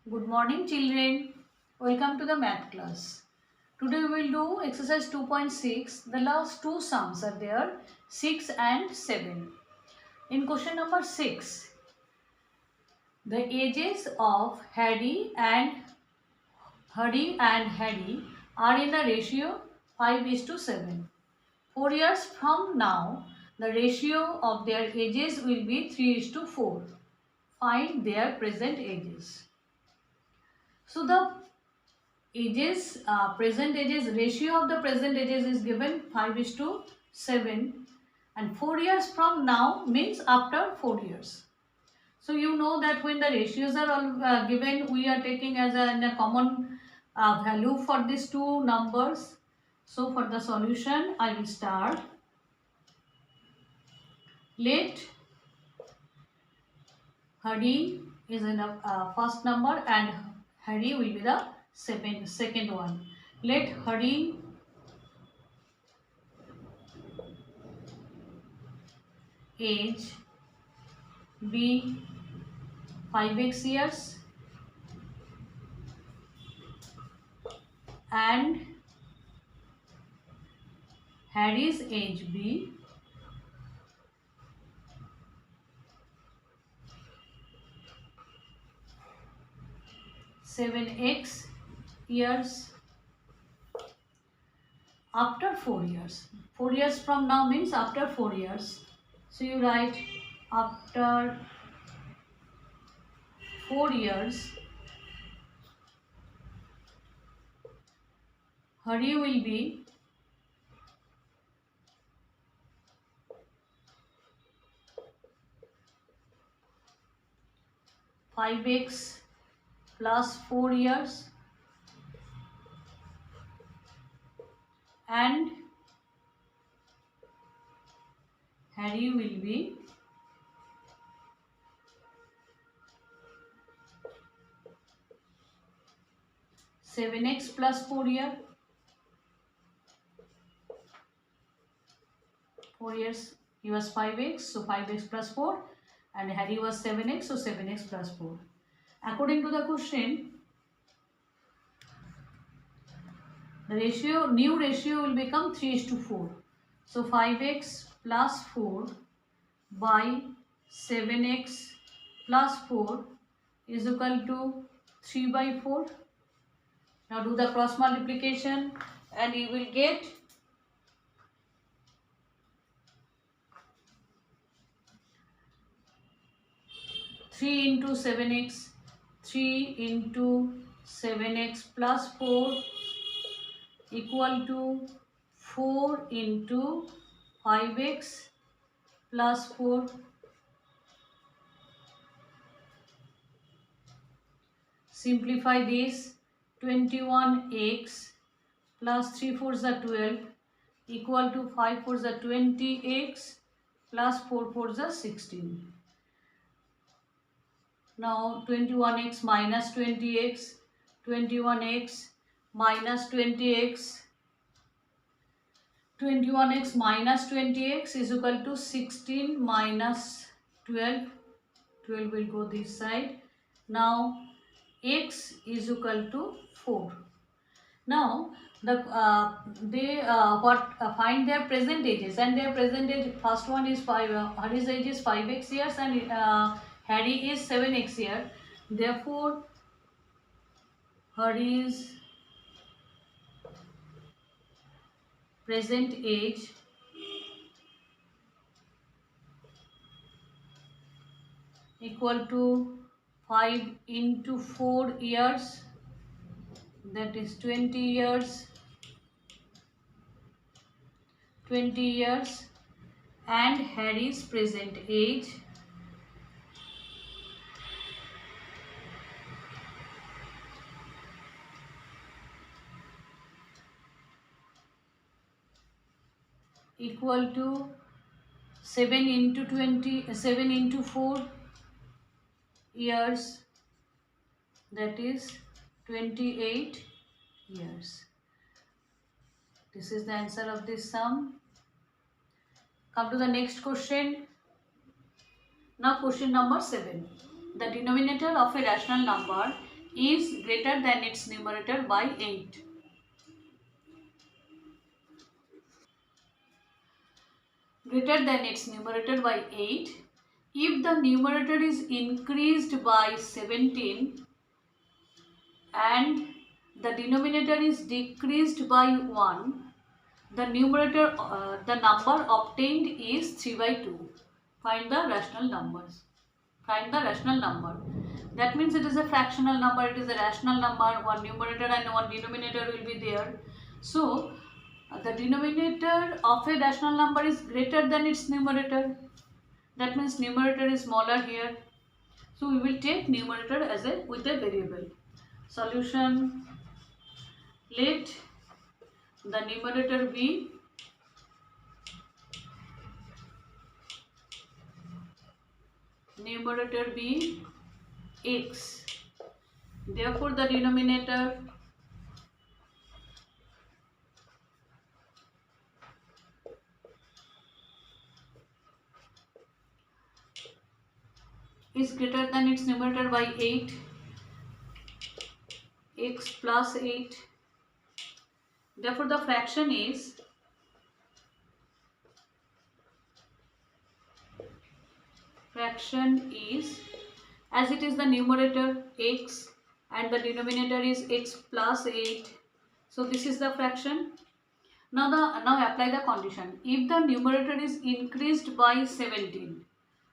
Good morning children. Welcome to the math class. Today we will do exercise 2.6. The last two sums are there, 6 and 7. In question number 6, the ages of Harry are in a ratio 5:7. 4 years from now, the ratio of their ages will be 3:4. Find their present ages. So the present ages ratio of the present ages is given 5:7, and 4 years from now means after 4 years. So you know that when the ratios are all given, we are taking as a common value for these two numbers. So for the solution, I will start. Let Harry is in the first number and Harry will be the second one. Let Harry age be 5x years and Harry's age be 7x years after 4 years. 4 years from now means after 4 years. So you write after 4 years Harry will be 5x plus 4 years and Harry will be 7x plus 4 years. 4 years he was 5x, so 5x plus 4, and Harry was 7x, so 7x plus 4. According to the question, the new ratio will become 3:4. So 5x plus 4 by 7x plus 4 is equal to 3/4. Now do the cross multiplication and you will get 3 into 7x, 3 into 7x plus 4 equal to 4 into 5x plus 4. Simplify this. 21x plus 3 4s are 12 equal to 5 4s are 20x plus 4 4s are 16. Now 21x minus 20x, 21x minus 20x, 21x minus 20x is equal to 16 minus 12. 12 will go this side. Now x is equal to 4. Now they find their present ages, and their present age, first one is 5. Harry's age is 5x years and Harry is 7x year. Therefore, Harry's present age equal to 5 into 4 years, that is 20 years. 20 years, and Harry's present age equal to 7 into 4 years, that is 28 years. This is the answer of this sum. Come to the next question. Now question number 7. The denominator of a rational number is greater than its numerator by 8. Greater than its numerator by 8. If the numerator is increased by 17 and the denominator is decreased by 1, the number obtained is 3 by 2. Find the rational numbers. Find the rational number. That means it is a fractional number, it is a rational number, one numerator and one denominator will be there. So, the denominator of a rational number is greater than its numerator. That means numerator is smaller here. So, we will take numerator as with a variable. Solution, let the numerator be x. Therefore, the denominator is greater than its numerator by 8. X plus 8. Therefore, the fraction is as it is the numerator x and the denominator is x plus 8. So this is the fraction. Now apply the condition. If the numerator is increased by 17,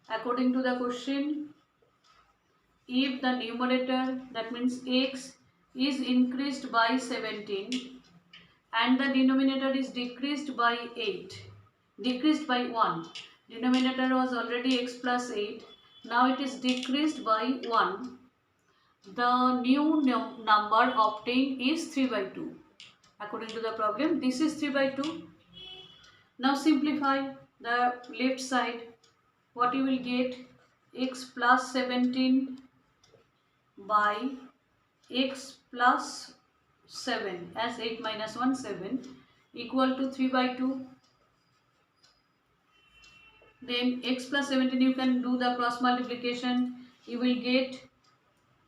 according to the question, if the numerator, that means x, is increased by 17 and the denominator is decreased by 1. Denominator was already x plus 8. Now it is decreased by 1. The new number obtained is 3 by 2. According to the problem, this is 3 by 2. Now simplify the left side. What you will get? X plus 17 by x plus 7, as 8 minus 1, 7, equal to 3 by 2. Then x plus 17, you can do the cross multiplication. You will get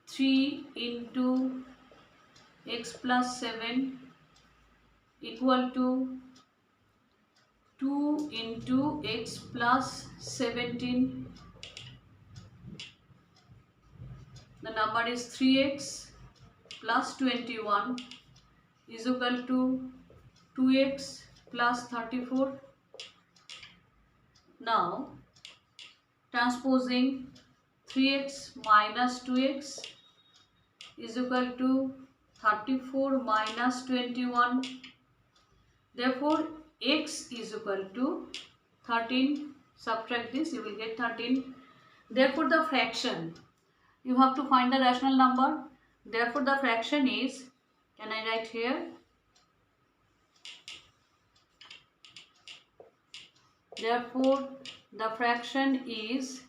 3 into x plus 7 equal to 2 into x plus 17. The number is 3x plus 21 is equal to 2x plus 34. Now, transposing 3x minus 2x is equal to 34 minus 21. Therefore, x is equal to 13. Subtract this, you will get 13. Therefore, the fraction, you have to find the rational number. Therefore, the fraction is, can I write here? Therefore, the fraction is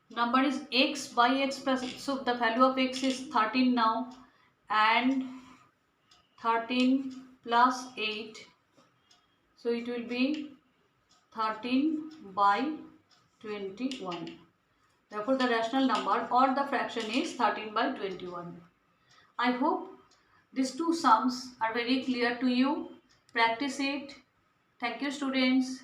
number is x by x plus, so the value of x is 13 now, and 13 plus 8, so it will be 13 by 21. Therefore, the rational number or the fraction is 13 by 21. I hope these two sums are very clear to you. Practice it. Thank you, students.